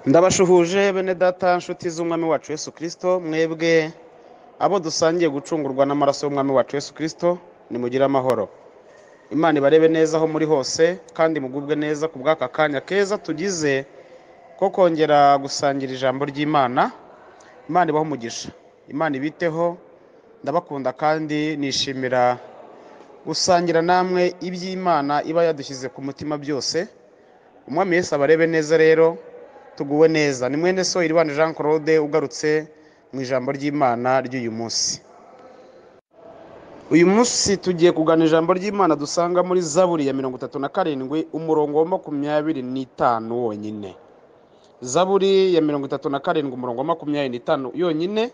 Ndabashuhuje bene data nshuti z'umwami wacu Yesu Kristo, mwebwe abo dusangiye gucungurwa n'amaraso y'umwami wacu Yesu Kristo, nimugire amahoro. Imana ibarebe neza aho muri hose kandi mugubwe neza ku bw'aka kanya keza tugize ko kongera gusangira ijambo ry'Imana. Imana ibaho umugisha, Imana ibiteho. Ndabakunda kandi nishimira gusangira namwe iby'Imana iba yadushyize ku mutima byose. Umwami Yesu abarebe neza rero, tuguwe neza. Ni mwene so Iribane Jean Claude ugarutse mu ijambo ry'Imana ry'uyu munsi. Uyu munsi tugiye kugana ijambo ry'Imana dusanga muri Zaburi ya 37 umurongo wa 25 wonyine. Zaburi ya 37 umurongo wa 25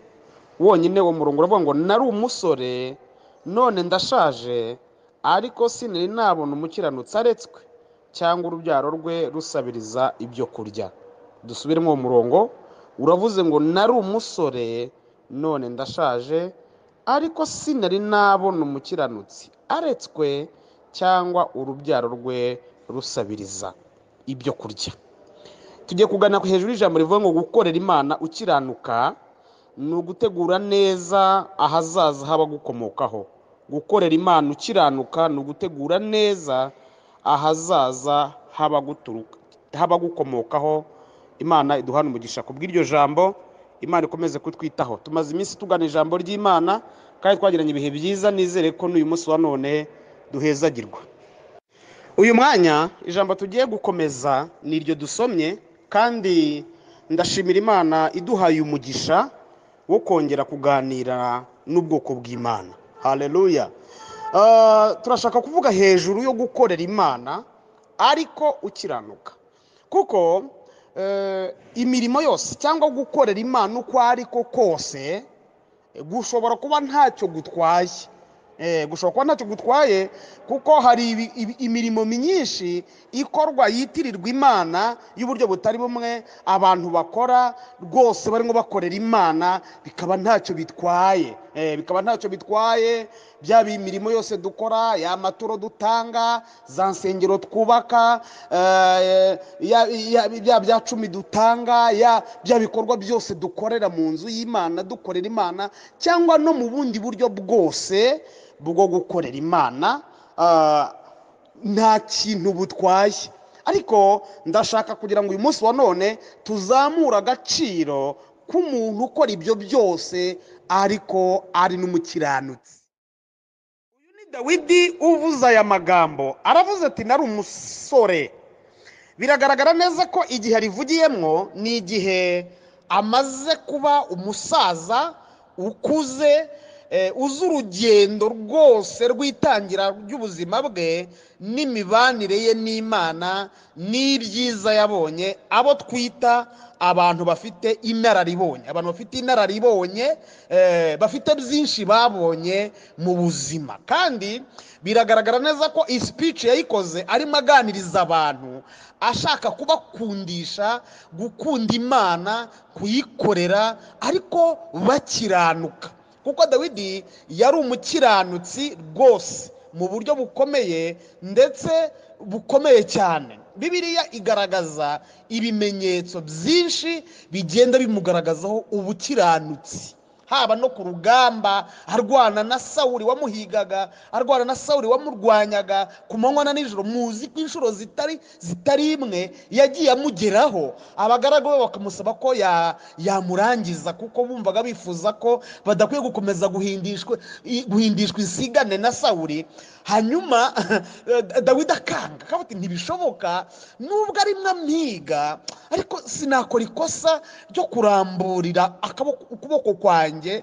wonyine uwo murongo uravuga ngo nari umusore none ndashaje, ariko sinari nabona umukiranutsi aretswe cyangwa urubyaro rwe rusabiriza ibyo kurya. Dusubiremo uwo murongo, uravuze ngo nari umusore none ndashaje, ariko sinari nabona umukiranutsi aretswe cyangwa urubyaro rwe rusabiriza ibyo kurya. Tugiye kugana hejuru y'ijambo rivuga ngo gukorera Imana ukiranuka ni ugutegura neza ahazaza habagukomokaho. Gukorera Imana ukiranuka ni ugutegura neza ahazaza habagukomokaho. Imana iduhana umugisha ku bw'iryo jambo. Imana ikomeze kutwitaho. Tumaze iminsi tugana ijambo ry'Imana kandi twagiranye ibihe byiza. Nizere ko n'uyu munsi wa none duhezagirwa. Uyu mwanya ijambo tugiye gukomeza ni iryo dusomye, kandi ndashimira Imana iduhaye umugisha wo kongera kuganira n'ubwoko bw'Imana. Haleluya. Turashaka kuvuga hejuru yo gukorera Imana ariko ukiranuka, kuko imirimo yose cyangwa gukorera Imana uko ariko kose gushobora kuba ntacyo gutwaye. Kuko hari imirimo myinshi ikorwa yitirirwa Imana y'uburyo butari bumwe abantu bakora rwose barimo bakorera Imana, bikaba ntacyo bitwaye. Byaba imirimo yose dukora, ya maturo dutanga, za nsengero twubaka, bya 10 dutanga, bya bikorwa byose dukorera mu nzu y'Imana dukorera Imana, cyangwa no mu bundi buryo bwose bwo gukorera Imana, nta kintu butwaye. Ariko ndashaka kugira ngo uyu munsi wa none tuzamure agaciro k'umuntu ukora ibyo byose ariko ari n'umukiranutsi. Uyu ni Dawidi uvuze aya magambo, aravuze ati nari umusore. Biragaragara neza ko igihe arivugiyemo ni igihe amaze kuba umusaza ukuze, uzi urugendo rwose rw'itangira ry'ubuzima bwe n'imibanire ye n'Imana n'ibyiza yabonye. Abo twita abantu bafite inararibonye, bafite byinshi babonye mu buzima. Kandi biragaragara neza ko iyi speech yayikoze arimo aganiriza abantu, ashaka kubakundisha gukunda Imana, kuyikorera ariko bakiranuka. Kuko Dawidi yari umukiranutsi rwose mu buryo bukomeye, ndetse bukomeye cyane. Bibiliya igaragaza ibimenyetso byinshi bigenda bimugaragazaho ubukiranutsi, haba no ku rugamba arwana na Sawuli wamuhigaga, arwana na Sawuli wamurwanyaga ku manywa na nijoro. Muzi ko inshuro zitari imwe yagiye amugeraho, abagaragu be bakamusaba ko yamurangiza, kuko bumvaga bifuza ko badakwiye gukomeza guhindishwa insigane na Sawuli. Hanyuma Dawidi akanga, akavuga ati ntibishoboka, nubwo ari mwampiga ariko sinakora ikosa ryo kuramburira ukuboko kwanjye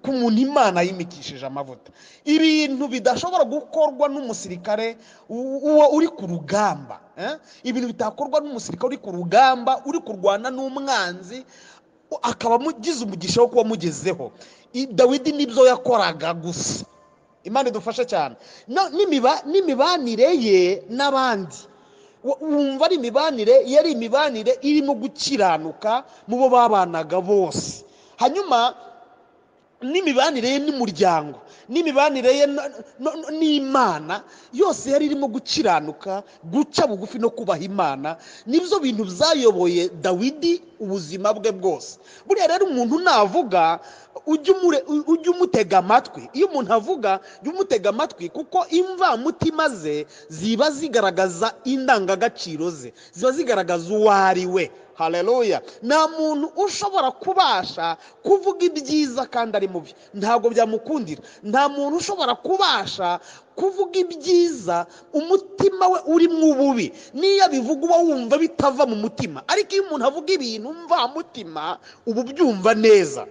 ku muntu Imana yimikishije amavuta. Ibintu bidashobora gukorwa n'umusirikare uri ku rugamba, ibintu bitakorwa n'umusirikare uri ku rugamba, uri kurwana n'umwanzi, akaba amugize umugisha wo kuba amugezeho. Dawidi nibyo yakoraga gusa. Imana idufashe cyane. N'imibanire ye n'abandi, wumva ari imibanire yari imibanire irimo gukiranuka mu bo babanaga bose. Hanyuma n'imibanire ye n'umuryango, n'imibanire ye n'Imana, yose yari irimo gukiranuka, guca bugufi no kubaha Imana. Nibyo bintu byayoboye Dawidi ubuzima bwe bwose. Buriya rero umuntu navuga ujye umutega amatwi. Iyo umuntu avuga jya umutega amatwi, kuko imvamutima ze ziba zigaragaza indangagaciro ze, ziba zigaragaza uwo ari we. Haleluya. Nta muntu ushobora kubasha kuvuga ibyiza kandi ari mubi, ntabwo byamukundira. Nta muntu ushobora kubasha kuvuga ibyiza umutima we uri mu bubi. Niyo bivuga uba wumva bitava mu mutima, ariko iyo umuntu avuga ibintu mva mutima ubu byumva neza.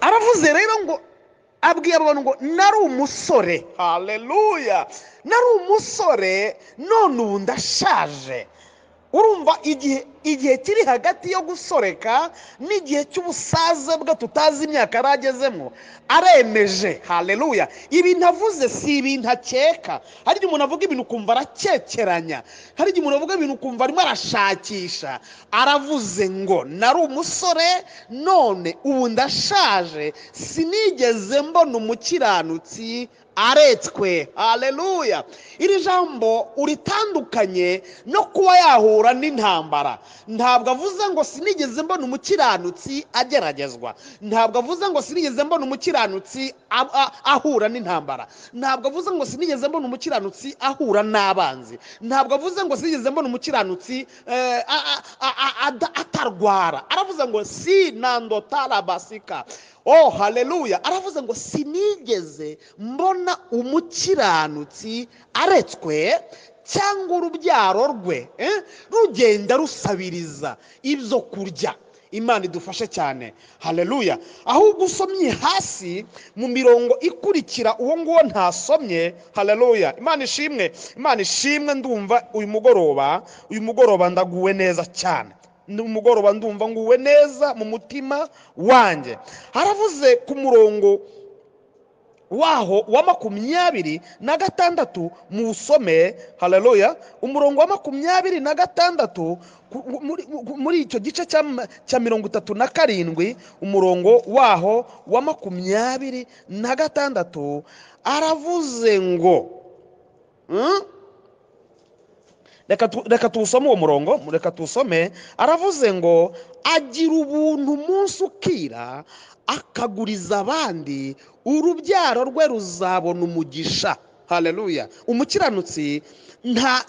Aravuze rero ngo, abwiye abantu ngo nari umusore. Haleluya. Nari umusore none ubu ndashaje. Urumva igihe kiri hagati yo gusoreka n'igihe cy'ubusaze bwe tutazi imyaka yaragezemo aremeje. Haleluya. Ibintu avuze si ibintu akeka. Hari igihe umuntu avuga ibintu ukumva arakekeranya, hari igihe umuntu avuga ibintu ukumva arimo arashakisha. Aravuze ngo nari umusore none ubu ndashaje, sinigeze mbona umukiranutsi aretswe. Haleluya. Iri jambo uritandukanye no kuba yahura n'intambara. Ntabwo avuze ngo sinigeze mbona umukiranutsi ageragezwa, ntabwo avuze ngo sinigeze mbona umukiranutsi ahura n'intambara, ntabwo avuze ngo sinigeze mbona umukiranutsi ahura n'abanzi, ntabwo avuze ngo sinigeze mbona umukiranutsi atarwara. Aravuze ngo sinandotarabasika. Oh, haleluya. Aravuze ngo sinigeze mbona umukiranutsi aretswe cyangwa urubyaro rwe rugenda rusabiriza ibyo kurya. Imana idufashe cyane. Haleluya. Ahubwo usomye hasi mu mirongo ikurikira uwo nguwo ntasomye. Haleluya. Imana ishimwe, Imana ishimwe. Ndumva uyu mugoroba ndaguwe neza cyane. Umugoroba ndumva nguwe neza mu mutima wanjye. Haravuze ku murongo waho wa 26 mu usome. Haleluya. Umurongo wa 26 muri icyo gice cya 37, umurongo waho wa 26 aravuze ngo reka tuwusome uwo murongo, reka tuwusome. Aravuze ngo agira ubuntu umunsi ukira, akaguriza abandi, urubyaro rwe ruzabona umugisha. Haleluya. Umukiranutsi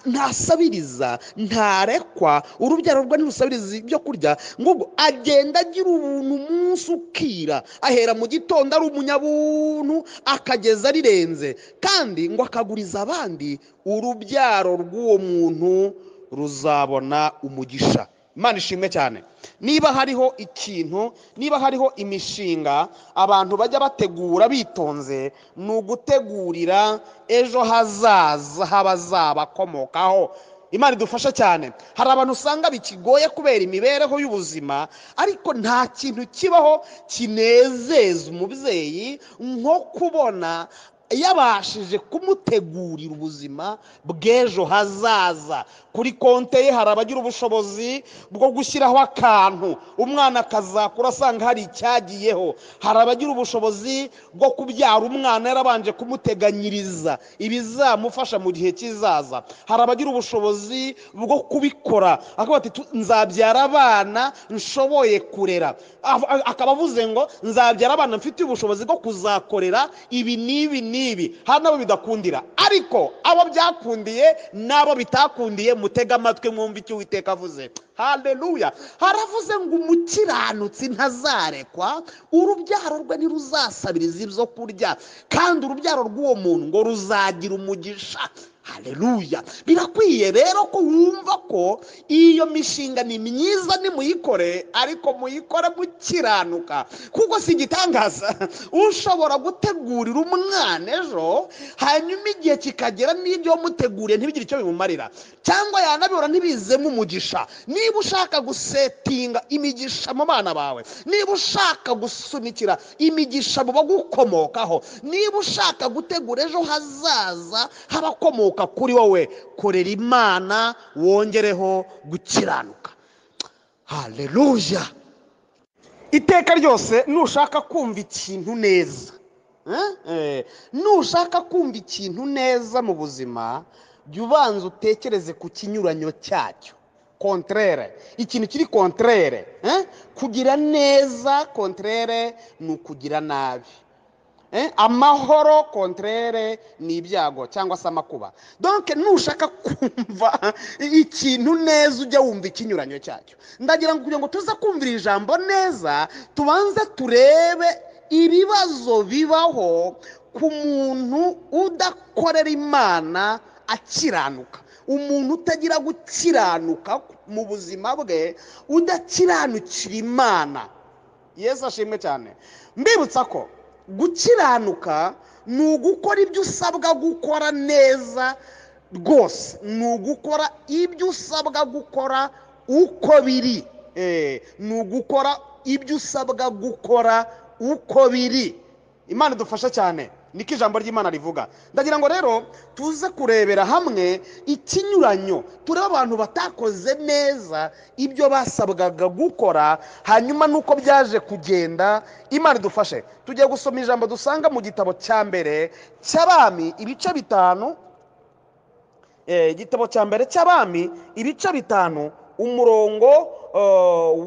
ntasabiriza, ntarekwa, urubyaro rwe ntirusabiriza ibyo kurya, ngo agenda agira ubuntu umunsi ukira, ahera mu gitondo ari umunyabuntu akageza rirenze, kandi ngo akaguriza abandi, urubyaro rw'uwo muntu ruzabona umugisha. Imana ishimwe cyane. Niba hariho ikintu, niba hariho imishinga abantu bajya bategura bitonze, ni ugutegurira ejo hazaza h'abazabakomokaho. Imana idufasha cyane. Hari abantu usanga bikigoye kubera imibereho y'ubuzima, ariko nta kintu kibaho kinezeza umubyeyi nko kubona yabashije kumutegurira ubuzima bw'ejo hazaza. Kuri konte ye hari abagira ubushobozi bwo gushyiraho akantu umwana akazakura asanga hari icyagiyeho. Hari abagira ubushobozi bwo kubyara umwana yarabanje kumuteganyiriza ibizamufasha mu gihe kizaza. Hari abagira ubushobozi bwo kubikora, akavuga ati nzabyara abana nshoboye kurera, akaba avuze ngo nzabyara abana mfite ubushobozi bwo kuzakorera ibi n'ibi n'ibi. Hari n'abo bidakundira, ariko abo byakundiye n'abo bitakundiye mutega amatwi mwumva icyo Uwiteka avuze. Haleluya. Haravuze ngo umukiranutsi ntazarekwa, urubyaro rwe ntiruzasabiriza ibyo kurya, kandi urubyaro rw'uwo muntu ngo ruzagira umugisha. Haleluya. Birakwiye rero ko wumva ko iyo mishinga ni myiza, nimuyikore, ariko muyikore mukiranuka, kuko si igitangaza ushobora gutegurira umwana ejo, hanyuma igihe kikagera n'ibyo wamuteguriye ntibigire icyo bimumarira, cyangwa yanabibura ntibizemo umugisha. Niba ushaka gusetinga imigisha mu bana bawe, niba ushaka gusunikira imigisha mu bagukomokaho, niba ushaka gutegura ejo hazaza habakomoka kuri wowe, korera Imana wongereho gukiranuka. Haleluya. iteka ryose nushaka kumva ikintu neza, nushaka kumva ikintu neza mu buzima, jya ubanza utekereze ku kinyuranyo cyacyo. Contraire, ikintu kiri contraire, kugira neza contraire ni ukugira nabi. Amahoro contraire ni ibyago cyangwa se amakuba. Donc nushaka kumva ikintu neza ujya wumva ikinyuranyo cyacyo. Ndagira ngo kugira ngo tuza kumvira ijambo neza, tubanze turebe ibibazo bibaho ku muntu udakorera Imana akiranuka, umuntu utagira gukiranuka mu buzima bwe, udakiranukira Imana. Yesu ashimwe cyane. Mbibutsa ko gukiranuka ni ugukora ibyo usabwa gukora neza rwose, ni ugukora ibyo usabwa gukora uko biri, ni ugukora ibyo usabwa gukora uko biri. Imana idufasha cyane, niko ijambo ry'Imana rivuga. Ndagira ngo rero tuze kurebera hamwe ikinyuranyo, turebe abantu batakoze neza ibyo basabwaga gukora, hanyuma nuko byaje kugenda. Imana idufashe. Tugiye gusoma ijambo dusanga mu gitabo cya mbere cy'Abami ibice 5, igitabo cya mbere cy'Abami ibice 5 umurongo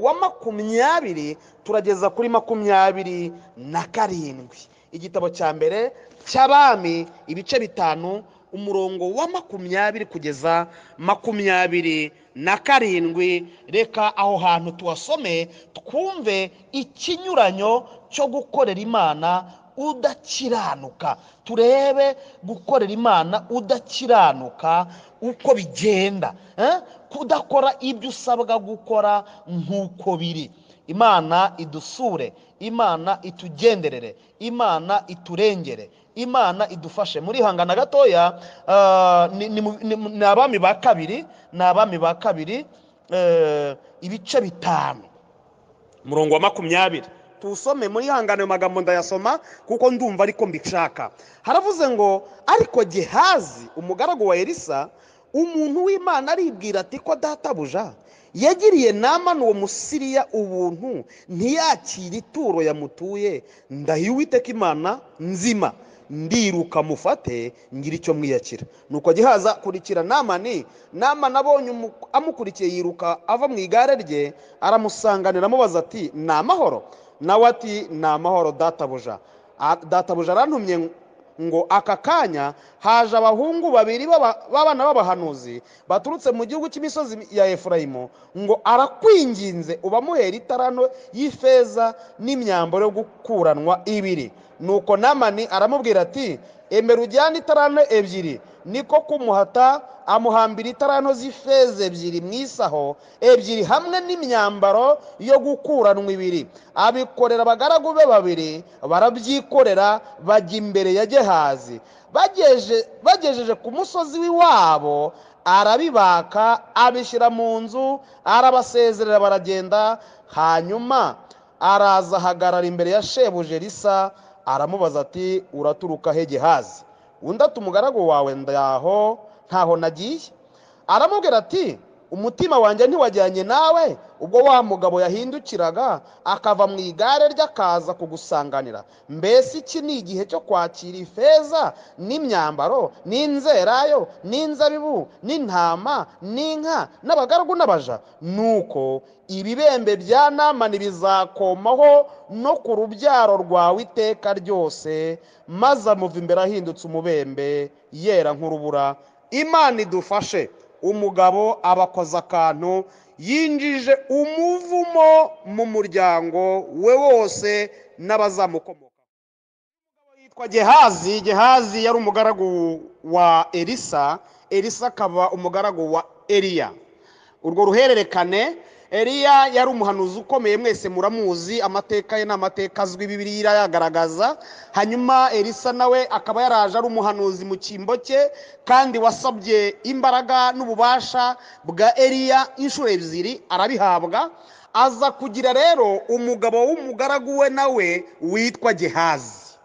wa 20 turageza kuri 27. Igitabo cya mbere cy'Abami ibice 5 umurongo wa 20 kugeza 27. Reka aho hantu tuwasome twumve ikinyuranyo cyo gukorera Imana udakiranuka. Turebe gukorera Imana udakiranuka uko bigenda, kudakora ibyo usabwa gukora nk'uko biri. Imana idusure, Imana itugenderere, Imana iturengere, Imana idufashe. Muri hangana gatoya, ni Abami ba kabiri, ibice 5 umurongo wa 20. Tusome muri hangana ayo magambo ndayasoma kuko ndumva ariko mbishaka. Haravuze ngo, ariko Gehazi umugaragu wa Elisa umuntu w'Imana aribwira ati, ko databuja yagiriye Namani uwo Musiriya ubuntu ntiyakira ituro yamutuye, ndahiye Uwiteka Imana nzima, ndiruka mufate ngira icyo mwiyakira. Nuko Gehazi akurikira Namani abonye amukurikiye yiruka ava mu igare rye, aramusanganira amubaza ati, ni amahoro? Nawe ati, ni amahoro databuja. Databuja arantumye ngo aka kanya haje abahungu 2 b'abana b'abahanuzi baturutse mu gihugu cy'imisozi ya Efurayimu, ngo arakwinginze ubamuhera italanto y'ifeza n'imyambaro yo gukuranwa 2. Nuko Namani aramubwira ati, emera ujyane italanto 2. Niko kumuhata amuhambira italanto z'ifeza 2 mu isaho 2 hamwe n'imyambaro yo gukuranwa 2. Abikorera abagaragu be 2, barabyikorera bajya imbere ya Gehazi. Bagejeje ku musozi w'iwabo arabibaka, abishyira mu nzu, arabasezerera baragenda. Hanyuma araza ahagarara imbere ya shebuja Elisa, aramubaza ati, uraturuka he Gehazi? Undi ati, umugaragu wawe ndaho ntaho nagiye. Aramubwira ati, umutima wanjye ntiwajyanye nawe ubwo wa mugabo yahindukiraga akava mu igare rye akaza kugusanganira? Mbese iki ni igihe cyo kwakira ifeza n'imyambaro n'inzerayo n'inzabibu n'intama n'inka n'abagaragu n'abaja? Nuko ibibembe bya Namani bizakomaho no ku rubyaro rwawe iteka ryose. Maze amuva imbere ahindutse umubembe, yera nk'urubura. Imana idufashe. Umugabo abakoza akantu, yinjije umuvumo mu muryango we wose n'abazamukomoka. Umugabo yitwa Gehazi. Gehazi yari umugaragu wa Elisa, Elisa akaba umugaragu wa Eliya. Urwo ruhererekane, Eliya yari umuhanuzi ukomeye, mwese muramuzi, amateka ye n'amateka azwi, Bibiliya yagaragaza. Hanyuma Elisa nawe akaba yaraje ari umuhanuzi mu cyimbo cye, kandi wasabye imbaraga n'ububasha bwa Eliya inshuro 2 arabihabwa. Aza kugira rero umugabo w'umugaragu we nawe witwa Gehazi.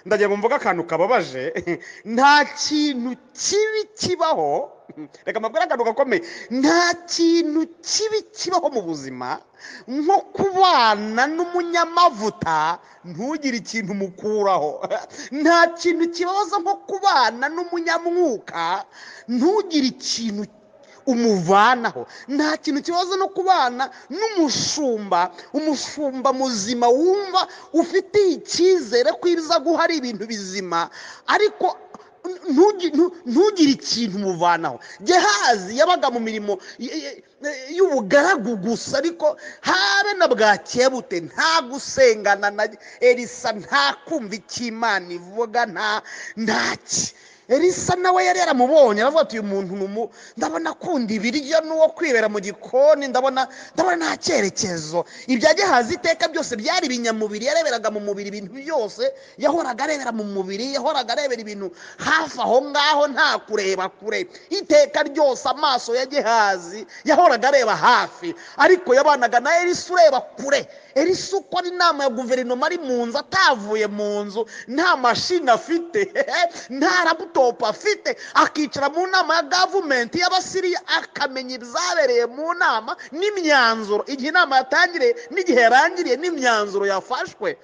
Ndagira ngo mvuga akantu kababaje. Nta kintu kibi kibaho reka mbabwire akantu gakomeye, nta kintu kibi kibaho mu buzima nko kubana n'umunyamavuta ntugire ikintu umukuraho. Nta kintu kibabaza nko kubana n'umunyamwuka ntugire ikintu umuvanaho. Nta kintu kibazo no kubana n'umushumba, umushumba muzima wumva ufitiye icyizere ko ibiza guhari ibintu bizima, ariko ntugire ikintu umuvanaho. Gehazi yabaga mu mirimo y'ubugaragu gusa, ariko habe na bwakeye bute nta gusengana na Elisa, nta kumva icyo Imana ivuga, ntaki. Elisa nawe yari yaramubonye, aravuga ati uyu muntu ndabona akunda ibiryo n'uwo kwibera mu gikoni, ndabona nta cyerekezo. Ibya Gehazi iteka byose byari ibinyamubiri, yareberaga mu mubiri ibintu byose, yahoraga arebera mu mubiri, yahoraga arebera ibintu hafi aho ngaho, nta kureba kure. Iteka ryose amaso ya Gehazi yahoraga areba hafi, ariko yabanaga na Elisa ureba kure. Elisa ukora inama ya guverinoma ari mu nzu, atavuye mu nzu, nta mashini afite, nta laptop afite, akicara mu nama ya gavumenti y'Abasiriya akamenya ibyabereye mu nama n'imyanzuro, igihe inama yatangiriye n'igihe yarangiriye n'imyanzuro yafashwe.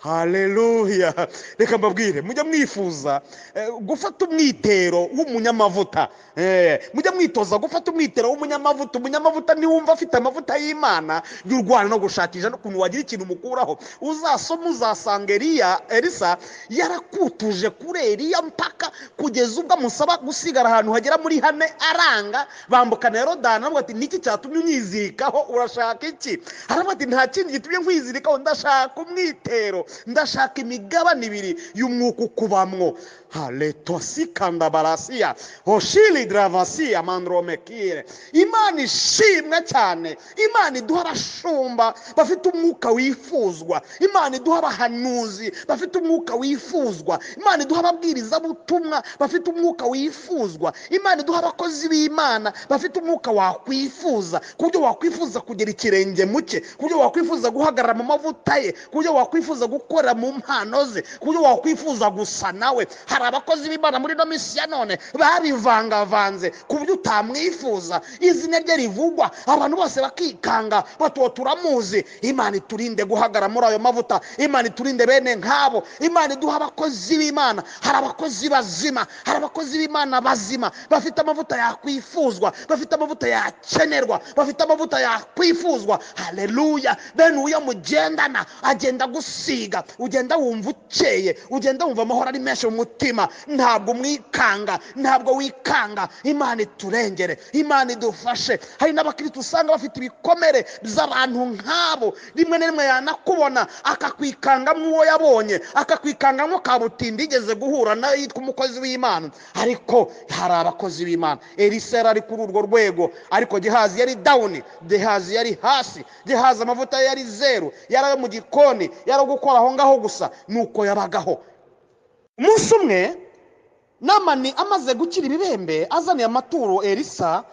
Haleluya. Reka mbabwire, mujya mwifuza gufata umwitero w'umunyamavuta, mujya mwitoza gufata umwitero w'umunyamavuta. Umunyamavuta niwumva afite amavuta y'Imana, y'urwana no gushakisha n'ukuntu wagira ikintu umukuraho. Uzasoma uzasanga Elisa yarakutuje kuri Eliya mpaka kugeza ubwo amusaba gusigara ahantu hagera muri 4 aranga. Bambukana Yorodani, aravuga ati niki cyatumye unyizirikaho, urashaka iki? Aravuga ati nta kindi gitumye nkwizirikaho, ndashaka umwitero, ndashaka imigabane 2 y'umwuka ukubamwo. Haletwasikanda barasiya hoshili dravasiya mandromekire. Imana ishimwe cyane. Imana iduha abashumba bafite umwuka wifuzwa. Imana iduha abahanuzi bafite umwuka wifuzwa. Imana iduha ababwiriza butumwa bafite umwuka wifuzwa. Imana iduha abakozi b'Imana bafite umwuka wakwifuza, kubyo wakwifuza kugera ikirenge muke, kubyo wakwifuza guhagarara mu mavuta ye, kubyo wakwifuza gukora mu mpano ze, kubyo wakwifuza gusa nawe. Hari abakozi b'Imana muri no misi ya none babivangavanze kubyo utamwifuza, izina rye rivugwa abantu bose bakikanga batuwo turamuzi. Imana iturinde guhagara muri ayo mavuta, Imana iturinde bene nkabo. Imana iduha abakozi b'Imana. Hari abakozi bazima, hari abakozi b'Imana bazima bafite amavuta yakwifuzwa, bafite amavuta yakenerwa, bafite amavuta yakwifuzwa. Haleluya. Bene uyo mugendana agenda gusiga, ugenda wumva ukeye, ugenda wumva amahoro ari menshi mu mutima. Ntabwo umwikanga, ntabwo wikanga. Imana iturengere, Imana idufashe. Hari n'abakristo usanga bafite ibikomere by'abantu nk'abo, rimwe na rimwe yanakubona akakwikanga mw'uwo yabonye, akakwikanga nko kabutindi igeze guhura na yitwa umukozi w'Imana. Ariko hari abakozi b'Imana. Elisa yari kuri urwo rwego, ariko Gehazi yari down, Gehazi yari hasi. Gehazi amavuta yari 0, yari mu gikoni, yari gukora aho ngaho gusa, nuko yabagaho. Umunsi umwe Namani amaze gukira ibibembe azaniye amaturo Elisa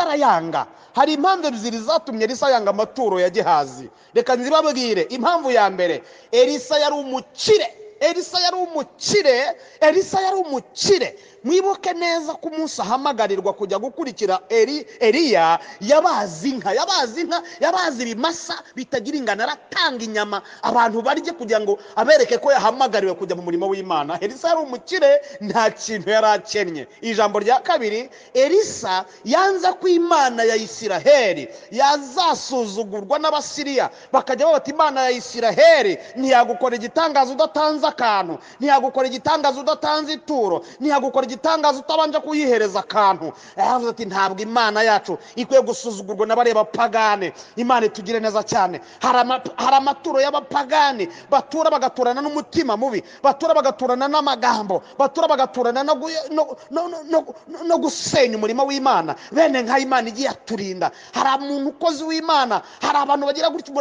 arayanga. Hari impamvu 2 zatumye Elisa yanga amaturo ya Gehazi. Reka nzibabwire. Impamvu ya mbere, Elisa yari umukire. Mwibuke neza ko umunsi ahamagarirwa kujya gukurikira Eliya yabazi ibimasa bitagira ingano, aratanga inyama abantu barye kugira ngo abereke ko yahamagariwe kujya mu murimo w'Imana. Elisa yari umukire, nta kintu yari akennye. Ijambo rya kabiri, Elisa yanze ko Imana ya Isiraheli yazasuzugurwa n'Abasiriya, bakajya bati Imana ya Isiraheli ntiyagukora igitangaza udatanze akantu, ntiyagukora igitangaza udatanze ituro, ntiyagukora igitangaza utabanje kuyihereza akantu. Yavuze ati ntabwo Imana yacu ikwiye gusuzugurwa n'abareba pagane. Imana itugire neza cyane. Hari amaturo y'abapagani batura bagaturana n'umutima mubi, batura bagaturana n'amagambo, batura bagaturana no gusenya umurimo w'Imana. Bene nka Imana igiye aturinda. Hari umuntu ukozi w'Imana, hari abantu bagira gutyo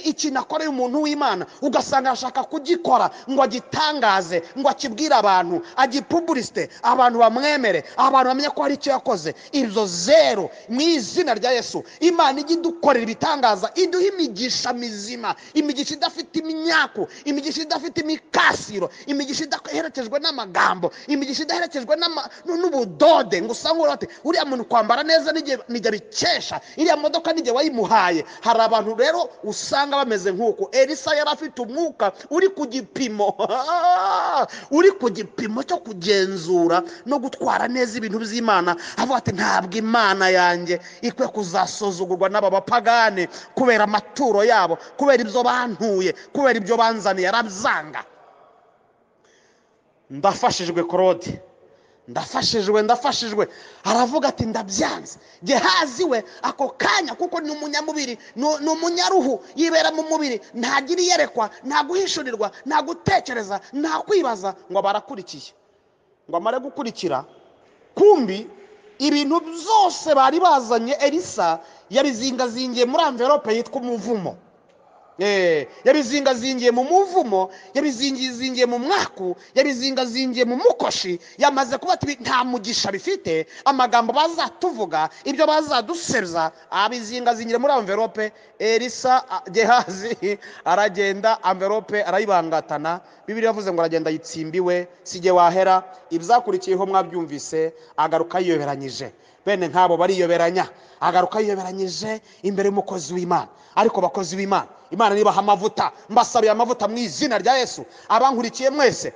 ikintu akoreye umuntu w'Imana ugasanga ashaka kugikora ngo agitangaze, ngo akibwire abantu, agipublish bamwegizisite, abantu bamwemere, abantu bamenye ko hari icyo yakoze. Ibyo zero mu izina rya Yesu. Imana ijya idukorera ibitangaza, iduha imigisha mizima, imigisha idafite imyaku, imigisha idafite imikasiro, imigisha idaherekejwe n'amagambo, imigisha idaherekejwe n'ubudode ngo usange urate uriya muntu kwambara neza nijya bikesha, iriya modoka nijya wayimuhaye. Hari abantu rero usanga bameze nk'uko Elisa yari afite umwuka uri ku gipimo uri ku gipimo cyo kugenzura no gutwara neza ibintu by'Imana. Avuga ati ntabwo Imana yanjye ikwiye kuzasuzugurwa n'aba bapagane kubera amaturo yabo, kubera ibyo bantuye, kubera ibyo banzaniye. Arabyanga. Ndafashijwe Claude, ndafashijwe. Aravuga ati ndabyanze. Gehazi we ako kanya, kuko ni umunyamubiri, ni umunyaruhu, yibera mu mubiri, ntagira iyerekwa, nta guhishurirwa, nta gutekereza, nta kwibaza, ngo barakurikiye. Ngo amare gukurikira, kumbi ibintu byose bari bazanye Elisa yabizingazingiye muri envelope yitwa umuvumo. Yabizingazingiye mu muvumo, yabizingazingiye mu mwaku, yabizingazingiye mu mukoshi. Yamaze kuba ati nta mugisha bifite, amagambo bazatuvuga, ibyo bazadusebya, abizingazingiye muri envelope. Elisa Gehazi aragenda, envelope arayibangatana. Bibiliya yavuze ngo aragenda yitsimbiwe, sije wahera. Ibzakurikiyeho mwabyumvise, agaruka yiyoberanyije. Bene nkabo bariyoberanya, agaruka yiyoberanyije imbere y'umukozi w'Imana. Ariko bakozi b'Imana, Imana nibaha amavuta, mbasabiye amavuta mu izina rya Yesu. Abankurikiye mwese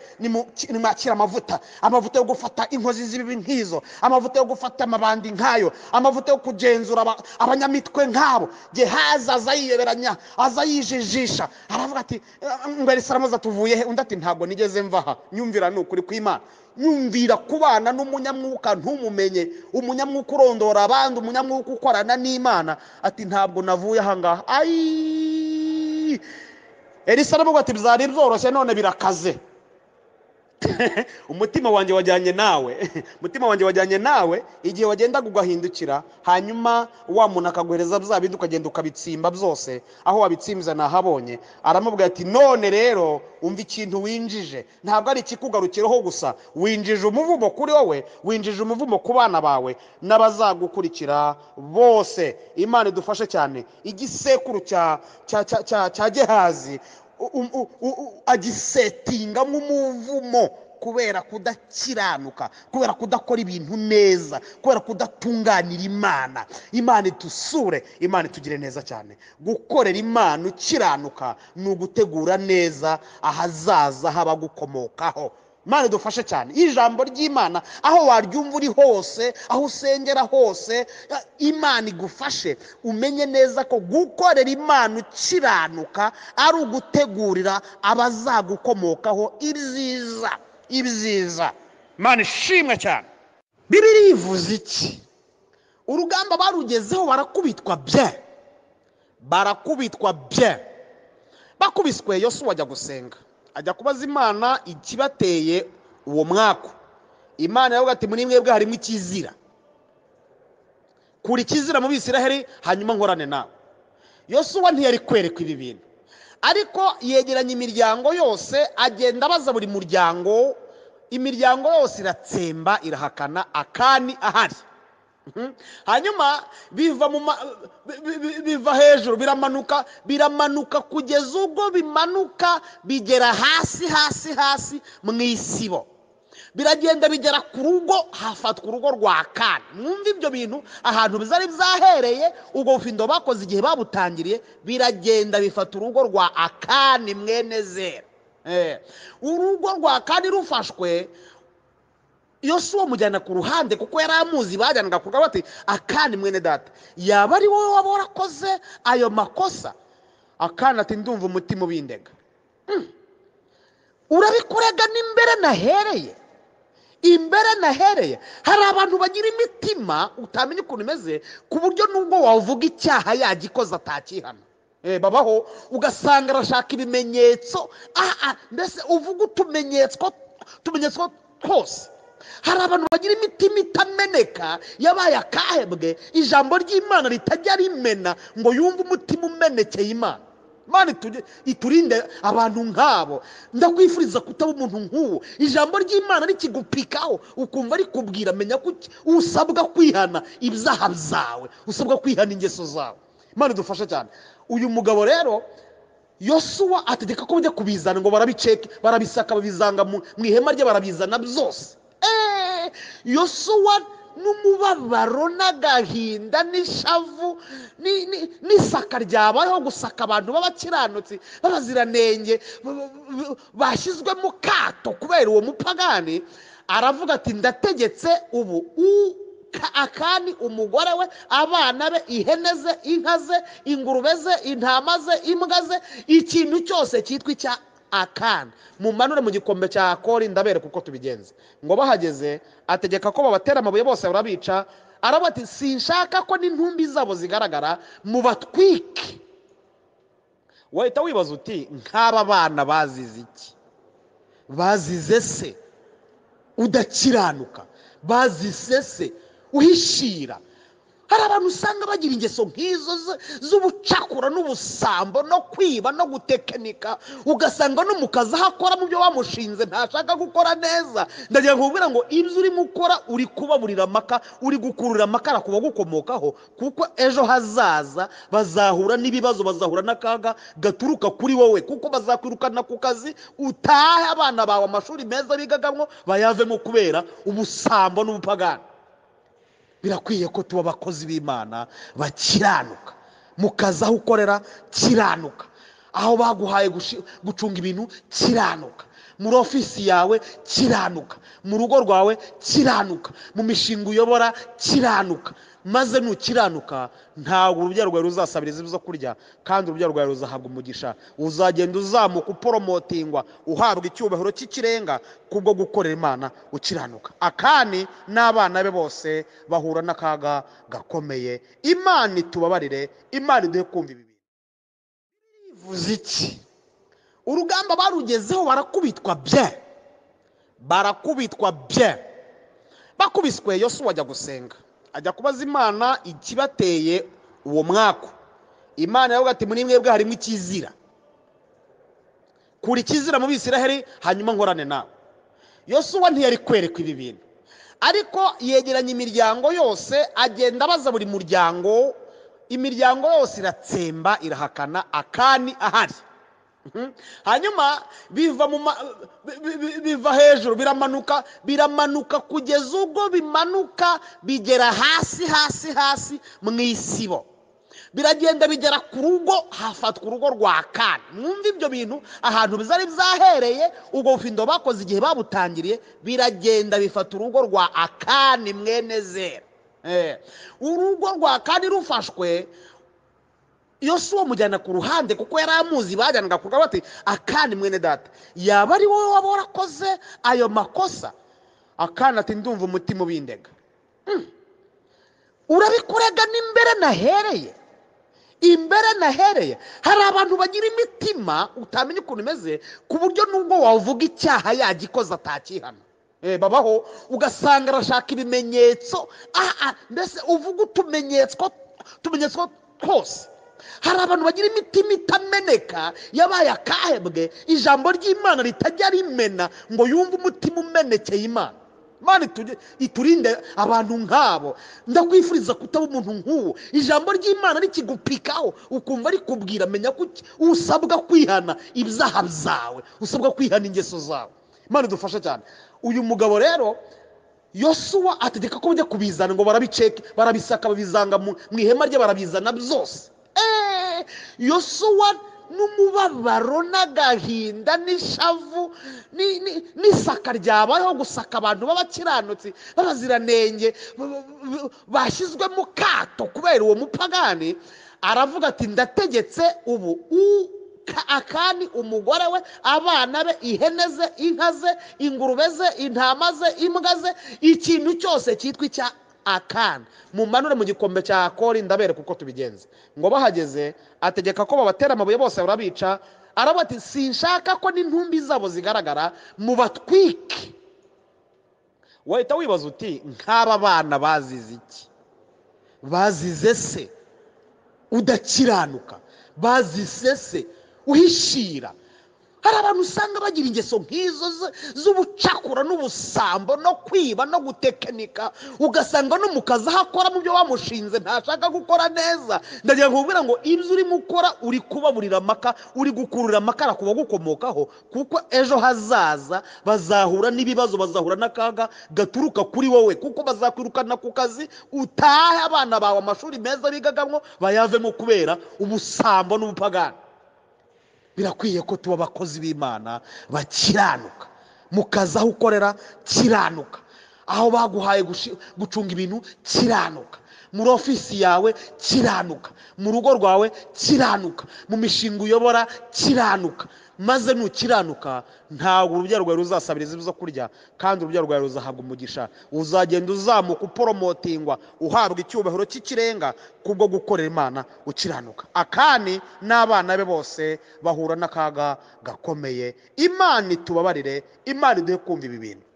nimwakira amavuta, amavuta yo gufata inkozi z'ibibi nk'izo, amavuta yo gufata amabandi nkayo, amavuta yo kugenzura abanyamitwe nkabo. Gehazi aza yiyoberanya, aza yijijisha, aravuga ati ngo Elisa aramuza tuvuye he? Undi ati ntabwo nigeze mvaha. Nyumvira ni ukuri kw'Imana, nyumvira kubana n'umunyamwuka ntumumenye, umunyamwuka urondora abandi, umunyamwuka ukorana n'Imana. Ati ntabwo navuye ahangaha. Elisa aravuga ati bizari byoroshye none birakaze. Umutima wanjye wajyanye nawe igihe wagendaga ugahindukira, hanyuma wa muntu akaguhereza bya bindi ukagenda ukabitsimba byose, aho wabitsimbiza nahabonye. Aramubwira ati none rero umva ikintu winjije, ntabwo ari ikikugarukireho gusa, winjije umuvumo kuri wowe, winjije umuvumo ku bana bawe n'abazagukurikira bose. Imana idufashe cyane. Igisekuru cya Gehazi agisetinga nk'umuvumo kubera kudakiranuka, kubera kudakora ibintu neza, kubera kudatunganira Imana. Imana itusure, Imana itugire neza cyane. Gukorera Imana ukiranuka ni ugutegura neza ahazaza habagukomokaho. Imana idufashe cyane. Ijambo ry'Imana aho waryumva uri hose, aho usengera hose, Imana igufashe umenye neza ko gukorera Imana ukiranuka ari ugutegurira abazagukomokaho ibyiza. Imana ishimwe cyane. Bibiliya ivuze iki? Urugamba barugezeho barakubitwa bye. Bakubiswe, Yosuwa ajya gusenga, ajya kubaza Imana ikibateye uwo mwaka. Imana yavuga ati muri mwebwe harimo ikizira, kuri ikizira mu Bisiraheli hanyuma nkorane nawe. Yosuwa ntiyari kwerekwa ibi bintu, ariko yegeranya imiryango yose, agenda abaza buri muryango. Imiryango yose iratsemba, irahakana Akani ahari. Hanyuma biva hejuru biramanuka kugeza ubwo bimanuka bigera hasi mu isibo. Biragenda bigera ku rugo, hafatwa urugo rwa Akani. Mwumva ibyo bintu ahantu bizari byahereye, ubwo bufindo bakoze igihe babutangiriye, biragenda bifata urugo rwa Akani mwene Zera. Urugo rwa Akani rufashwe, Yosuwa mujyana ku ruhande kuko yari amuzi. Bajyanaga kuvuga bati Akani mwene data, yaba ari wowe waba warakoze ayo makosa? Akani ati ndumva umutima ubindega. Urabikurega n'imbere nahereye. Hari abantu bagira imitima utamenya ukuntu imeze, ku buryo nubwo wavuga icyaha yagikoze atakihana. Babaho ugasanga arashaka ibimenyetso, mbese uvuga utumenyetso twose. Hari abantu bagira imitima itameneka, yabaye akahebwe, ijambo ry'Imana ritajya rimena ngo yumve umutima umenekeye Imana. Imana iturinde abantu nk'abo. Ndakwifuriza kutaba umuntu nk'uwo. Ijambo ry'Imana rikigupikaho ukumva rikubwira, menya ko usabwa kwihana ibyaha byawe, usabwa kwihana ingeso zawe. Imana idufasha cyane. Uyu mugabo rero Yosuwa ategeka ko bajya kubizana ngo barabiceke, barabisaka, babizanga mu ihema rye, barabizana byose. Yosuwa n'umubabaro n'agahinda n'ishavu n'isaka ryabayeho gusaka abantu b'abakiranutsi b'abaziranenge bashyizwe mu kato kubera uwo mupagani, aravuga ati ndategetse ubu Akani umugore we, abana be, ihene ze, inka ze, ingurube ze, intama ze, imbwa ze, ikintu cyose cyitwa icya Akani mumanure mu gikombe cya Akori, ndabereka uko tubigenza. Ngo bahageze ategeka ko babatera amabuye bose barabica. Aravuga ati sinshaka ko n'intumbi zabo zigaragara, mubatwike. Wahita wibaza uti nk'aba bana bazize iki? Bazize se udakiranuka, bazize se uhishira. Hari abantu usanga bagira ingeso nk'izo z'ubucakura n'ubusambo no kwiba no gutekinika, ugasanga no mu kazi aho akora mu byo bamushinze ntashaka gukora neza. Ndagira ngo ubwira ngo ibyo urimo ukora uri kubaburira amaka, uri gukurura amakara kuba gukomokaho, kuko ejo hazaza bazahura n'ibibazo, bazahura n'akaga gaturuka kuri wowe, kuko bazakwirukana ku kazi, utahe abana bawe amashuri meza bigagamwo bayavemo kubera ubusambo n'ubupagani. Birakwiye ko tuba abakozi b'Imana bakiranuka. Mu kazi aho ukorera kiranuka, aho baguhaye gucunga ibintu kiranuka, muri ofisi yawe kiranuka, mu rugo rwawe kiranuka, mu mishinga uyobora kiranuka. Maze nukiranuka ntabwo urubyaro rwawe ruzasabiriza ibyo kurya, kandi urubyaro rwawe ruzahabwa umugisha. Uzagenda uzamuka uporomotingwa, uhabwa icyubahiro cy'ikirenga kubwo gukorera Imana ukiranuka. Akani n'abana be bose bahura n'akaga gakomeye. Imana itubabarire, Imana iduhe kumva ibi bintu. Bivuze iki? Urugamba barugezeho barakubitwa bye, barakubitwa bye. Bakubiswe, Yosuwa ajya gusenga, ajya kubaza Imana ikibateye uwo mwaka. Imana yavuga ati muri mwebwe harimo ikizira, kuri ikizira mu Bisiraheli hanyuma nkorane nawe. Yosuwa ntiyari kwerekwa ibi bintu, ariko yegeranya imiryango yose, agenda abaza buri muryango. Imiryango yose iratsemba, irahakana Akani ahari. Hanyuma biva hejuru biramanuka kugeza ubwo bimanuka bigera hasi mu isibo. Biragenda bigera ku rugo, hafatwa urugo rwa Akani. Mwumva ibyo bintu ahantu bizari byahereye, ubwo bufindo bakoze igihe babutangiriye, biragenda bifata urugo rwa Akani mwene Zera. Urugo rwa Akani rufashwe, Yosuwa mujyana ku ruhande kuko yari amuzi, bajyanaga kuvuga bati Akani mwene data, yaba ari wowe waba warakoze ayo makosa? Akani ati ndumva umutima ubindega. Urabikurega n'imbere nahereye, imbere nahereye. Hari abantu bagira imitima utamenya ukuntu imeze, ku buryo nubwo wavuga icyaha yagikoze atakihana. Babaho ugasanga arashaka ibimenyetso, mbese uvuga utumenyetso twose. Hari abantu bagira imitima itameneka, yabaye akahebwe, ijambo ry'Imana ritajya rimena ngo yumve umutima umenekeye Imana. Imana iturinde abantu nk'abo. Ndakwifuriza kutaba umuntu nk'uwo. Ijambo ry'Imana rikigupikaho ukumva rikubwira, menya ko usabwa kwihana ibyaha byawe, usabwa kwihana ingeso zawe. Imana idufasha cyane. Uyu mugabo rero Yosuwa ategeka ko bajya kubizana ngo barabiceke, barabisaka, babizanga mu ihema rye, barabizana byose. Yosuwa n'umubabaro n'agahinda n'ishavu n'isaka ryabayeho gusaka abantu b'abakiranutsi b'abaziranenge bashyizwe mu kato kubera uwo mupagani, aravuga ati ndategetse ubu Akani umugore we, abana be, ihene ze, inka ze, ingurube ze, intama ze, imbwa ze, ikintu cyose cyitwa icya Akani mumanure mu gikombe cya Akori, ndabereka uko tubigenza. Ngo bahageze ategeka ko babatera amabuye bose barabica. Aravuga ati sinshaka ko n'intumbi zabo zigaragara, mubatwike. Wahita wibaza uti nk'aba bana bazize iki? Bazize se udakiranuka, bazisese uhishira. Hari abantu usanga bagira ingeso nk'izo z'ubucakura n'ubusambo no kwiba no gutekinika, ugasanga no mu kazi aho akora mu byo bamushinze ntashaka gukora neza. Ndagira ngo nkubwire ngo ibyo urimo ukora uri kubaburira amaka, uri gukurura amakara kuba gukomokaho, kuko ejo hazaza bazahura n'ibibazo, bazahura n'akaga gaturuka kuri wowe, kuko bazakwirukana ku kazi, utahe abana bawe amashuri meza bigagamo bayavemo kubera ubusambo n'ubupagani. Birakwiye ko tuba abakozi b'Imana bakiranuka. Mu kazi aho ukorera kiranuka, aho baguhaye gucunga ibintu kiranuka, muri ofisi yawe kiranuka, mu rugo rwawe kiranuka, mu mishinga uyobora kiranuka. Maze nukiranuka ntabwo urubyaro rwawe ruzasabiriza ibyo kurya, kandi urubyaro rwawe ruzahabwa umugisha. Uzagenda uzamuka uporomotingwa, uhabwa icyubahiro cy'ikirenga kubwo gukorera Imana ukiranuka. Akani n'abana be bose bahura n'akaga gakomeye. Imana itubabarire, Imana iduhe kumva ibi bintu.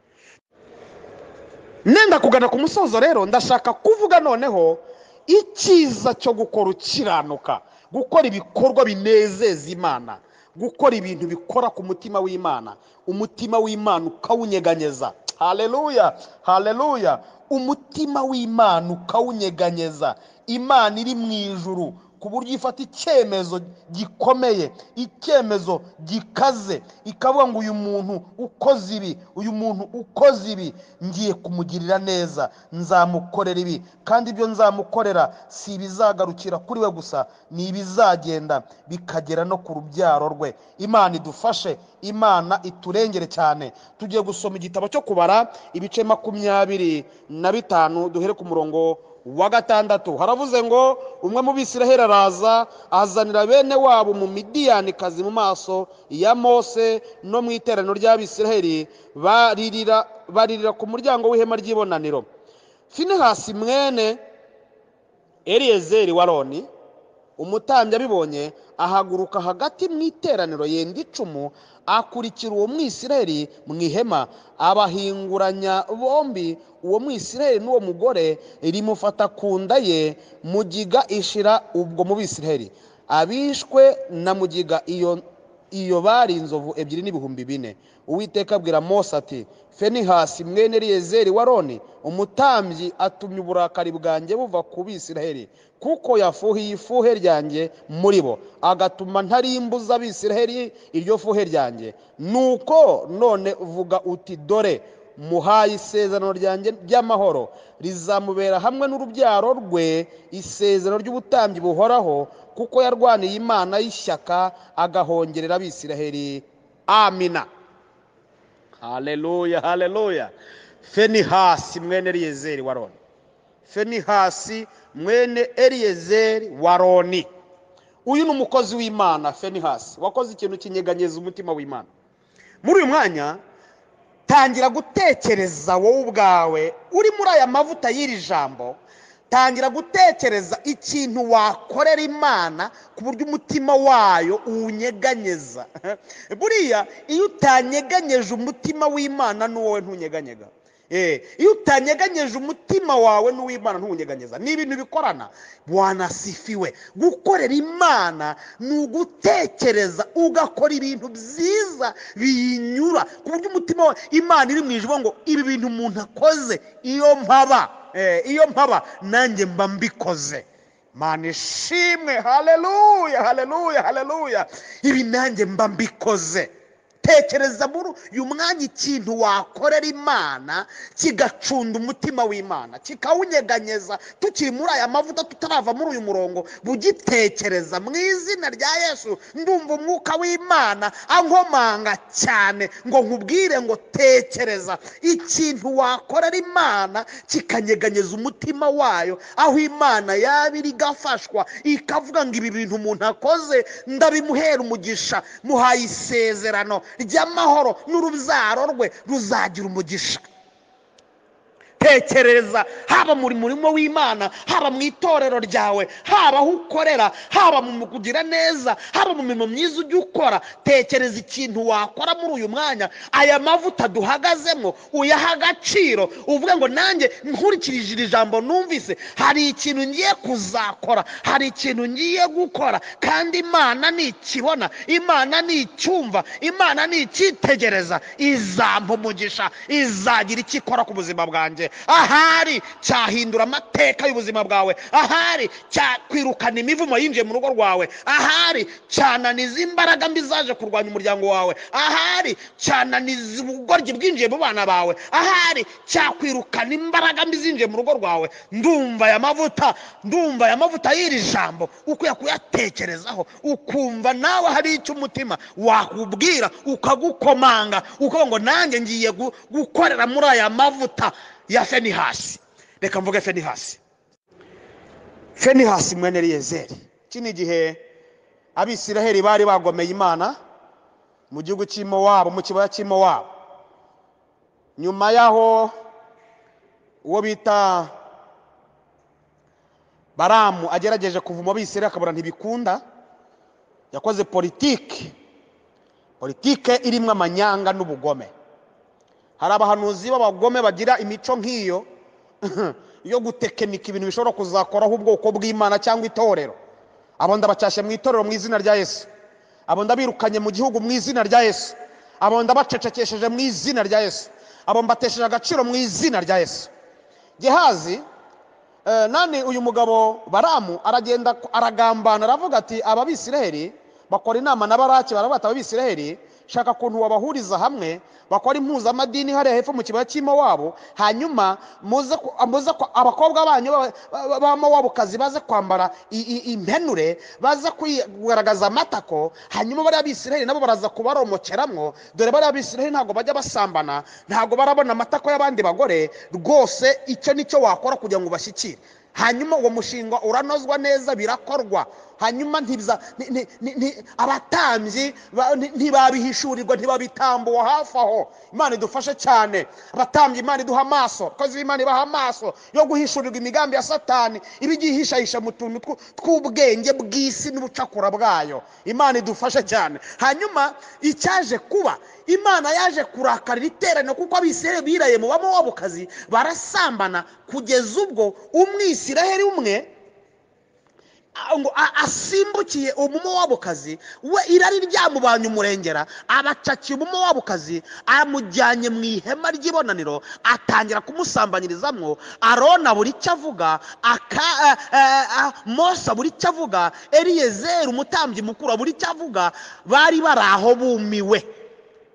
Nenda kugana ku musozo rero, ndashaka kuvuga noneho icyiza cyo gukora ukiranuka, gukora ibikorwa binezeza Imana, gukora ibintu bikora ku mutima w'Imana, umutima w'Imana ukawunyeganyeza. Haleluya, haleluya. Umutima w'Imana ukawunyeganyeza. Imana iri mu ijuru ku buryo ifata icyemezo gikomeye, icyemezo gikaze, ikavuga ngo uyu muntu ukoze ibi, uyu muntu ukoze ibi, ngiye kumugirira neza, nzamukorera ibi, kandi ibyo nzamukorera si ibizagarukira kuri we gusa, ni ibizagenda bikagera no ku rubyaro rwe. Imana idufashe, Imana iturengere cyane. Tugiye gusoma igitabo cyo Kubara ibice 25, duhere ku murongo wa 6. Haravuze ngo umwe mu Bisiraheli araza azanira bene wabo mu Midiyanikazi mu maso ya Mose no mu iteraniro ry'Abisiraheli, baririra ku muryango w'ihema ry'ibonaniro. Finehasi mwene Eliyezeri wa Aroni umutambyi abibonye, ahaguruka hagati mu iteraniro, yenda icumu, akurikira uwo Mwisiraheli mu ihema, abahinguranya bombi, uwo Mwisiraheli n'uwo mugore, rimufata ku nda ye, mugiga ishira ubwo mu Bisiraheli. Abishwe na mugiga iyo bari inzovu 2,400. Uwiteka abwira Mose ati, Finehasi mwene Eliyezeri wa Aroni umutambyi atumye uburakari bwanjye buva ku Bisiraheli, kuko yafuhiye ifuhe ryanjye muri bo, agatuma ntarimbuza Abisiraheli iryo fuhe ryanjye. Nuko none vuga uti, dore muhaye isezerano ryanjye ry'amahoro, rizamubera hamwe n'urubyaro rwe isezerano ry'ubutambyi buhoraho, kuko yarwaniye Imana y'ishyaka agahongerera Abisiraheli. Amina. Haleluya, haleluya. Finehasi mwene Eliyezeri wa Aroni. Finehasi mwene Eliyezeri wa Aroni, uyu ni umukozi w'Imana. Finehasi wakoze ikintu kinyeganyeza umutima w'Imana. Muri uyu mwanya tangira gutekereza wowe ubwawe uri muri aya mavuta y'iri jambo. Tangira gutekereza ikintu wakorera Imana ku buryo umutima wayo uwunyeganyeza. Buriya iyo utanyeganyeje umutima w'Imana n'uwowe ntunyeganyega. Iyo utanyeganyeje umutima wawe n'uw'Imana ntunyeganyeza. Ni ibintu bikorana. Bwana sifiwe. Gukorera Imana ni ugutekereza ugakora ibintu byiza biyinyura ku buryo umutima wawe Imana iri mu ijuru ngo ibi bintu umuntu akoze iyo mpaba nanjye mba mbikoze. Mana ishimwe. Haleluya, haleluya, haleluya. Ibi nanjye mba mbikoze. Tekereza muri uyu mwanya ikintu wakorera Imana kigacunda umutima w'Imana, kikawunyeganyeza. Tukiri muri aya mavuta, tutarava muri uyu murongo, bugitekereza mu izina rya Yesu. Ndumva umwuka w'Imana ankomanga cyane ngo nkubwire ngo tekereza ikintu wakorera Imana kikanyeganyeza umutima wayo, aho Imana yabiri gafashwa ikavuga ngo ibi bintu umuntu akoze ndabimuhera umugisha, muhaye isezerano ry'amahoro, n'urubyaro rwe ruzagira umugisha. tekereza, haba muri murimo w'Imana, haba mu itorero ryawe, haba aho ukorera, haba mu kugira neza, haba mu mirimo myiza ujya ukora. Tekereza ikintu wakora muri uyu mwanya. Aya mavuta duhagazemo uyaha agaciro, uvuge ngo nanjye nkurikirije iri jambo numvise, hari ikintu ngiye kuzakora, hari ikintu ngiye gukora, kandi Imana nikibona, Imana nicyumva, Imana nicyitegereza, izampa umugisha, izagira icyo ikora ku buzima bwanjye. Ahari cyahindura amateka y'ubuzima bwawe, ahari cyakwirukana imivumo yinjiye mu rugo rwawe, ahari cyananiza imbaraga mbi zaje kurwanya umuryango wawe, ahari cyananiza ubugoryi bwinjiye mu bana bawe, ahari cyakwirukana imbaraga mbi zinjiye mu rugo rwawe. Ndumva aya mavuta y'iri jambo ukwiye kuyatekerezaho, ukumva nawe hari icyo umutima wakubwira, ukagukomanga, ukavuga ngo nanjye ngiye gukorera muri aya mavuta ya Finehasi. Reka mvuge Finehasi mwene Eliyezeri. Iki ni igihe Abisiraheli bari bagomeye Imana mu gihugu cy'Imowabu, mu kibaya cy'Imowabu. Nyuma yaho uwo bita Baramu agerageje kuvuma Abisiraheli akabura ntibikunda, yakoze politike irimo amanyanga n'ubugome. Hari abahanuzi b'abagome bagira imico nk'iyo yo gutekenika ibintu bishobora kuzakoraho ubwoko bw'Imana cyangwa itorero. Abo ndabacyashye mu itorero mu izina rya Yesu, abo ndabirukanye mu gihugu mu izina rya Yesu, abo ndabacecekesheje mu izina rya Yesu, abo mbatesheje agaciro mu izina rya Yesu. Gehazi nani uyu mugabo Baramu aragenda aragambana, aravuga ati Abisiraheli bakora inama na Baraki, barabata Abisiraheli, shaka kuntu wabahuriza hamwe bakora impuzamadini hariya hepfo mu kibaya cy'Imowabu, hanyuma muze abakobwa banyu b'Amowabukazi baze kwambara impenure, baze kugaragaza amatako, hanyuma bari Abisiraheli nabo baraza kubaromokeramwo. Dore bari Abisiraheli ntabwo bajya basambana, ntabwo barabona amatako y'abandi bagore. Rwose icyo nicyo wakora kugira ngo ubashyikire. Hanyuma uwo mushinga uranozwa neza, birakorwa. Hanyuma abatambyi ntibabihishurirwa, ntibabitambuwa hafi aho. Imana idufashe cyane. Abatambyi Imana iduha amaso, kozi Imana ibaha amaso yo guhishurirwa imigambi ya Satani ibigihishahisha mu tuntu tw'ubwenge bw'isi n'ubucakura bwayo. Imana idufashe cyane. Hanyuma icyaje kuba, Imana yaje kurakarira iteraniro kuko Abisiraheli biraye mu Bamowabukazi barasambana, kugeza ubwo Umwisiraheli umwe ngo asimbukiye Umumowabukazi we, irari ryamubanye umurengera, abacakiye Umumowabukazi, amujyanye mu ihema ry'ibonaniro, atangira kumusambanyirizamwo. Aroni buri icyo avuga, Mose buri icyo avuga, Eliyezeri umutambyi mukuru buri icyo avuga, bari bari aho bumiwe.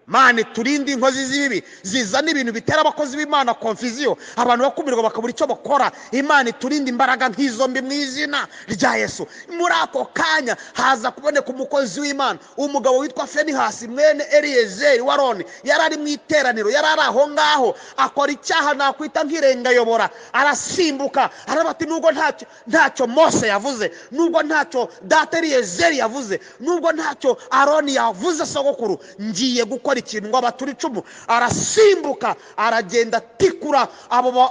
Mane turinde inkozi z'ibibi zizana ibintu bitera abakozi b'Imana confusion, abantu bakumirwa bakabura icyo bakora. Imana turinde imbaraga nk'izo mbi mu izina rya Yesu. Muri ako kanya haza kuboneka umukozi w'Imana, umugabo witwa Finehasi mwene Eliyezeri wa Aroni. Yari ari mu iteraniro, yari ari aho ngaho, akora icyaha nakwita nk'irengayobora. Arasimbuka arabati, nubwo ntacyo Mose yavuze, nubwo ntacyo data Eliyezeri yavuze, nubwo ntacyo Aroni yavuze sogokuru, ngiye gukora ikintu ngo abatura icumu. Arasimbuka aragenda tikura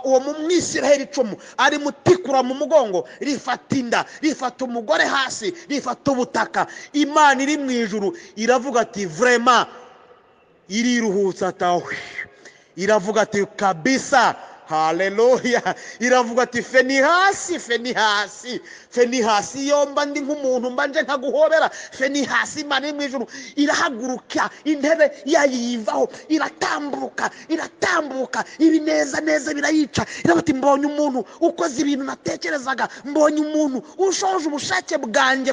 uwo mu Mwisiraheli icumu, ari mutikura mu mugongo, rifata inda, rifata umugore hasi, rifata ubutaka. Imana iri mu ijuru iravuga ati vraiment, iriruhutsa tawe, iravuga ati kabisa, haleluya. Iravuga ati Finehasi yomba ndi nk'umuntu mbanje nkaguhobera. Finehasi Imana iri mu ijuru irahaguruka, intebe yayivaho, iratambuka ibineza birayica. Iravuga ati mbonye umuntu ukoze ibintu natekerezaga, mbonye umuntu ushoje ubushake bwanjye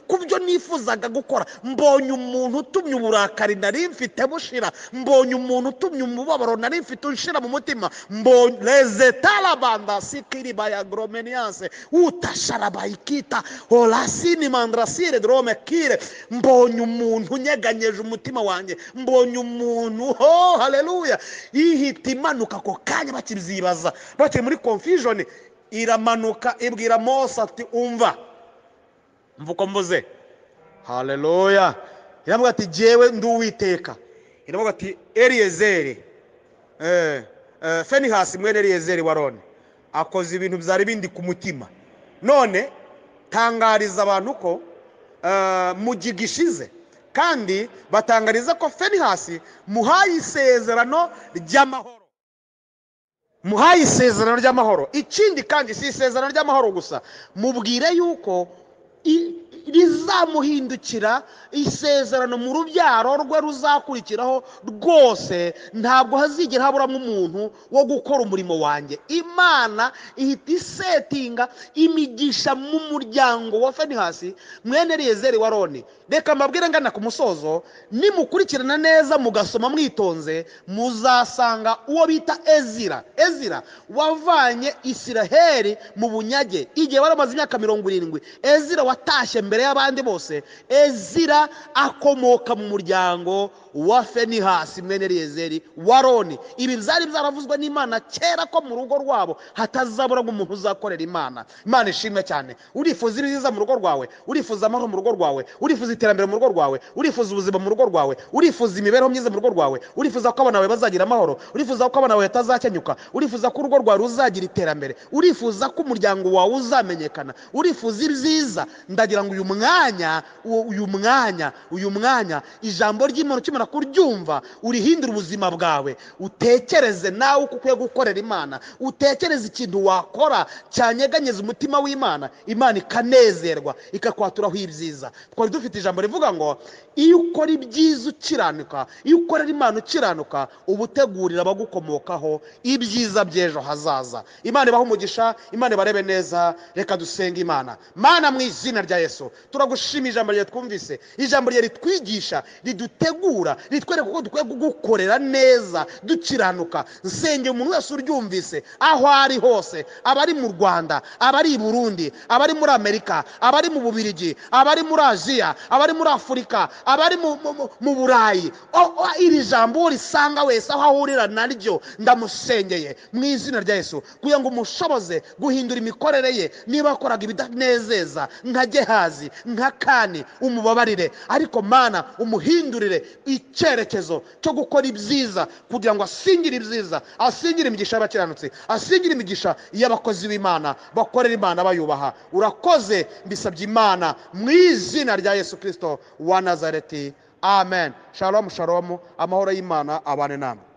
ku byo nifuzaga gukora, mbonye umuntu utumye uburakari nari mfite bushira, mbonye umuntu utumye umubabaro nari mfite unshira mu mutima, mbonye lezetala banda sikiri baya gromenianse utasharabayikita olasini mandrasire drome kire. Mbonye umuntu unyeganyeje umutima wanjye, mbonye umuntu, oh haleluya, ihita imanuka ako kanya. Bakibyibaza bakiri muri confusion, iramanuka ibwira Mose ati umva mvuko mvuze, haleluya. Iravuga ati jewe ndi Uwiteka. Iravuga ati Eliyezeri Fenihasi mwene Eliyezeri wa Aroni akoze ibintu byari bindi ku mutima. None tangariza abantu ko mu gihe gishize kandi batangariza ko Fenihasi muhaye isezerano ry'amahoro. Muhaye isezerano ry'amahoro. Ikindi kandi si isezerano ry'amahoro gusa, mubwire yuko rizamuhindukira isezerano mu rubyaro rwe ruzakurikiraho rwose. Ntabwo hazigera haburamo umuntu wo gukora umurimo wanjye. Imana ihita isetinga imigisha mu muryango wa Fenihasi mwene Eliyezeri wa Aroni. Reka mbabwire ngana ku musozo, nimukurikirana neza mugasoma mwitonze, muzasanga uwo bita Ezira wavanye Isiraheli mu bunyage igihe baramaze imyaka 70. Ezira watashye mbere y'abandi bose. Ezira akomoka mu muryango wa Fenihasi mwene Eliyezeri wa Aroni. Ibi byari byaravuzwe n'Imana kera ko mu rugo rwabo hatazabura umuntu uzakorera Imana. Imana ishimwe cyane. Urifuza ibyiza mu rugo rwawe, urifuza amahoro mu rugo rwawe, urifuza iterambere mu rugo rwawe, urifuza ubuzima mu rugo rwawe, urifuza imibereho myiza mu rugo rwawe, urifuza ko abana bawe bazagira amahoro, urifuza ko abana bawe batazakenyuka, urifuza ko urugo rwawe ruzagira iterambere, urifuza ko umuryango wawe uzamenyekana, urifuza ibyiza, ndagira ngo uyu mwanya ijambo ry'Imana ukimara kuryumva urihindura ubuzima bwawe. Utekereze nawe uko ukwiye gukorera Imana, utekereze ikintu wakora cyanyeganyeza umutima w'Imana, Imana ikanezerwa ikakwaturaho ibyiza. Twari dufite ijambo rivuga ngo iyo ukora ibyiza ukiranuka, iyo ukorera Imana ukiranuka, ubutegurira abagukomokaho ibyiza by'ejo hazaza. Imana ibahe umugisha, Imana ibarebe neza. Reka dusenge Imana. Mana, mu izina rya Yesu turagushima ijambo rye twumvise, ijambo rye ritwigisha, ridutegura, ritwereka ko dukwiye gukorera neza dukiranuka. Nsenge umuntu wese uryumvise aho ari hose, abari mu Rwanda, abari i Burundi, abari muri Amerika, abari mu Bubiligi, abari muri Aziya, abari muri Afurika, abari mu Burayi, iri jambo risanga wese aho ahurira naryo, ndamusengeye mu izina rya Yesu kugira ngo umushoboze guhindura imikorere ye. Niba akoraga ibidanezeza nka Gehazi, nka Kani, umubabarire, ariko Mana umuhindurire icyerekezo cyo gukora ibyiza kugira ngo asingire ibyiza, asingire imigisha y'abakiranutsi, asingire imigisha y'abakozi b'Imana bakorera Imana bayubaha. Urakoze, mbisabye Imana mu izina rya Yesu Kristo wa Nazareti. Amen. Shalom, shalom. Amahoro y'Imana abane namwe.